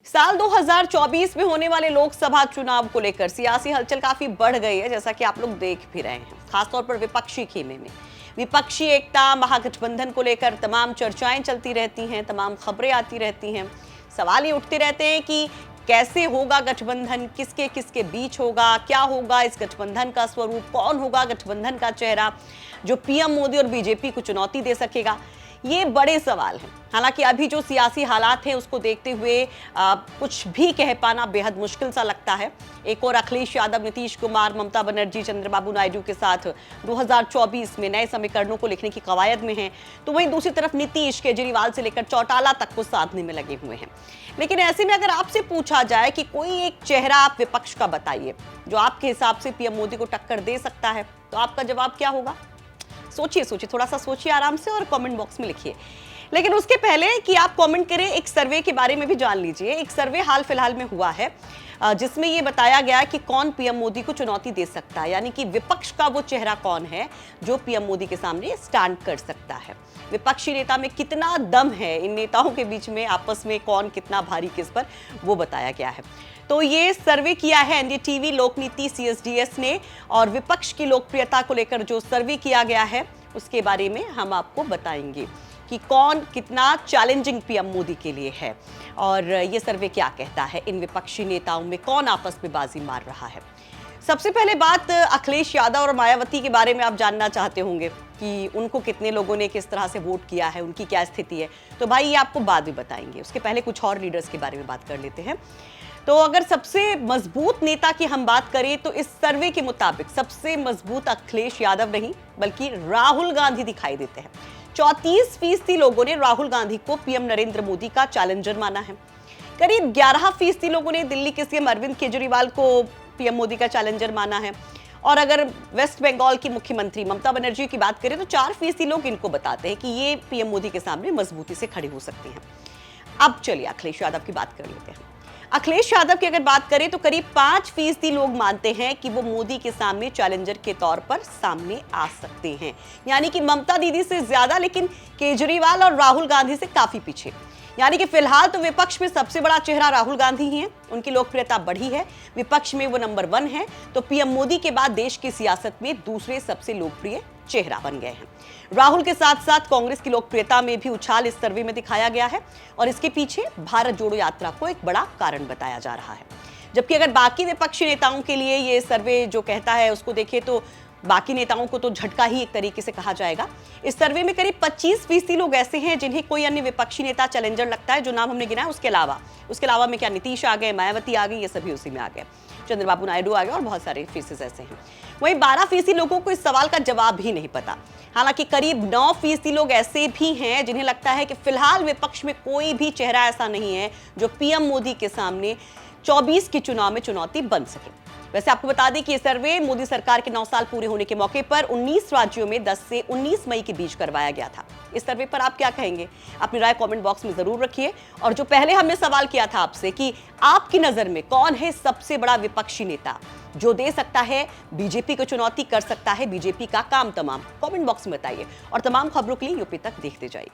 साल 2024 में होने वाले लोकसभा चुनाव को लेकर सियासी हलचल काफी बढ़ गई है, जैसा कि आप लोग देख भी रहे हैं। खासतौर पर विपक्षी खेमे में विपक्षी एकता, महागठबंधन को लेकर तमाम चर्चाएं चलती रहती हैं, तमाम खबरें आती रहती हैं। सवाल ये उठते रहते हैं कि कैसे होगा गठबंधन, किसके किसके बीच होगा, क्या होगा इस गठबंधन का स्वरूप, कौन होगा गठबंधन का चेहरा जो पीएम मोदी और बीजेपी को चुनौती दे सकेगा। ये बड़े सवाल हैं। हालांकि अभी जो सियासी हालात हैं उसको देखते हुए कुछ भी कह पाना बेहद मुश्किल सा लगता है। एक और अखिलेश यादव, नीतीश कुमार, ममता बनर्जी, चंद्रबाबू नायडू के साथ 2024 में नए समीकरणों को लिखने की कवायद में हैं, तो वहीं दूसरी तरफ नीतीश, केजरीवाल से लेकर चौटाला तक को साधने में लगे हुए हैं। लेकिन ऐसे में अगर आपसे पूछा जाए कि कोई एक चेहरा आप विपक्ष का बताइए जो आपके हिसाब से पीएम मोदी को टक्कर दे सकता है, तो आपका जवाब क्या होगा? सोचिए, थोड़ा सा सोचिए आराम से और कमेंट बॉक्स में लिखिए। लेकिन उसके पहले कि आप कमेंट करें, एक सर्वे के बारे में भी जान लीजिए। एक सर्वे हाल फिलहाल में हुआ है जिसमें यह बताया गया कि कौन पीएम मोदी को चुनौती दे सकता है, यानी कि विपक्ष का वो चेहरा कौन है जो पीएम मोदी के सामने स्टैंड कर सकता है। विपक्षी नेता में कितना दम है, इन नेताओं के बीच में आपस में कौन कितना भारी किस पर, वो बताया गया है। तो ये सर्वे किया है एनडीटीवी, लोकनीति, सीएसडीएस ने, और विपक्ष की लोकप्रियता को लेकर जो सर्वे किया गया है उसके बारे में हम आपको बताएंगे कि कौन कितना चैलेंजिंग पीएम मोदी के लिए है और ये सर्वे क्या कहता है, इन विपक्षी नेताओं में कौन आपस में बाजी मार रहा है। सबसे पहले बात अखिलेश यादव और मायावती के बारे में आप जानना चाहते होंगे कि उनको कितने लोगों ने किस तरह से वोट किया है, उनकी क्या स्थिति है। तो भाई ये आपको बाद में बताएंगे, उसके पहले कुछ और लीडर्स के बारे में बात कर लेते हैं। तो अगर सबसे मजबूत नेता की हम बात करें तो इस सर्वे के मुताबिक सबसे मजबूत अखिलेश यादव नहीं बल्कि राहुल गांधी दिखाई देते हैं। 34% लोगों ने राहुल गांधी को पीएम नरेंद्र मोदी का चैलेंजर माना है। करीब 11% लोगों ने दिल्ली के सीएम अरविंद केजरीवाल को पीएम मोदी का चैलेंजर माना है। और अगर वेस्ट बंगाल की मुख्यमंत्री ममता बनर्जी की बात करें तो 4% लोग इनको बताते हैं कि ये पीएम मोदी के सामने मजबूती से खड़े हो सकते हैं। अब चलिए अखिलेश यादव की बात कर लेते हैं। अखिलेश यादव की अगर बात करें तो करीब 5% लोग मानते हैं कि वो मोदी के सामने चैलेंजर के तौर पर सामने आ सकते हैं, यानी कि ममता दीदी से ज्यादा, लेकिन केजरीवाल और राहुल गांधी से काफी पीछे। यानी कि फिलहाल तो विपक्ष में सबसे बड़ा चेहरा राहुल गांधी ही है, उनकी लोकप्रियता बढ़ी है, विपक्ष में वो नंबर 1 है। तो पीएम मोदी के बाद देश की सियासत में दूसरे सबसे लोकप्रिय चेहरा बन गए हैं। राहुल के साथ साथ कांग्रेस की लोकप्रियता में भी उछाल इस सर्वे में दिखाया गया है और इसके पीछे भारत जोड़ो यात्रा को एक बड़ा कारण बताया जा रहा है। जबकि अगर बाकी विपक्षी नेताओं के लिए ये सर्वे जो कहता है उसको देखें तो बाकी नेताओं को तो झटका ही एक तरीके से कहा जाएगा। इस सर्वे में करीब 25% लोग ऐसे हैं जिन्हें कोई अन्य विपक्षी नेता चैलेंजर लगता है, जो नाम हमने गिना है उसके अलावा में क्या नीतीश आ गए, मायावती आ गई, ये सभी उसी में आ गए, चंद्रबाबू नायडू आ गए और बहुत सारे फेसेस ऐसे हैं। वहीं 12% लोगों को इस सवाल का जवाब ही नहीं पता। हालांकि करीब 9% लोग ऐसे भी हैं जिन्हें लगता है कि फिलहाल विपक्ष में कोई भी चेहरा ऐसा नहीं है जो पीएम मोदी के सामने 24 के चुनाव में चुनौती बन सके। वैसे आपको बता दें कि ये सर्वे मोदी सरकार के 9 साल पूरे होने के मौके पर 19 राज्यों में 10 से 19 मई के बीच करवाया गया था। इस सर्वे पर आप क्या कहेंगे? अपनी राय कमेंट बॉक्स में जरूर रखिए। और जो पहले हमने सवाल किया था आपसे कि आपकी नजर में कौन है सबसे बड़ा विपक्षी नेता जो दे सकता है बीजेपी को चुनौती, कर सकता है बीजेपी का काम तमाम, कमेंट बॉक्स में बताइए। और तमाम खबरों के लिए यूपी तक देखते जाइए।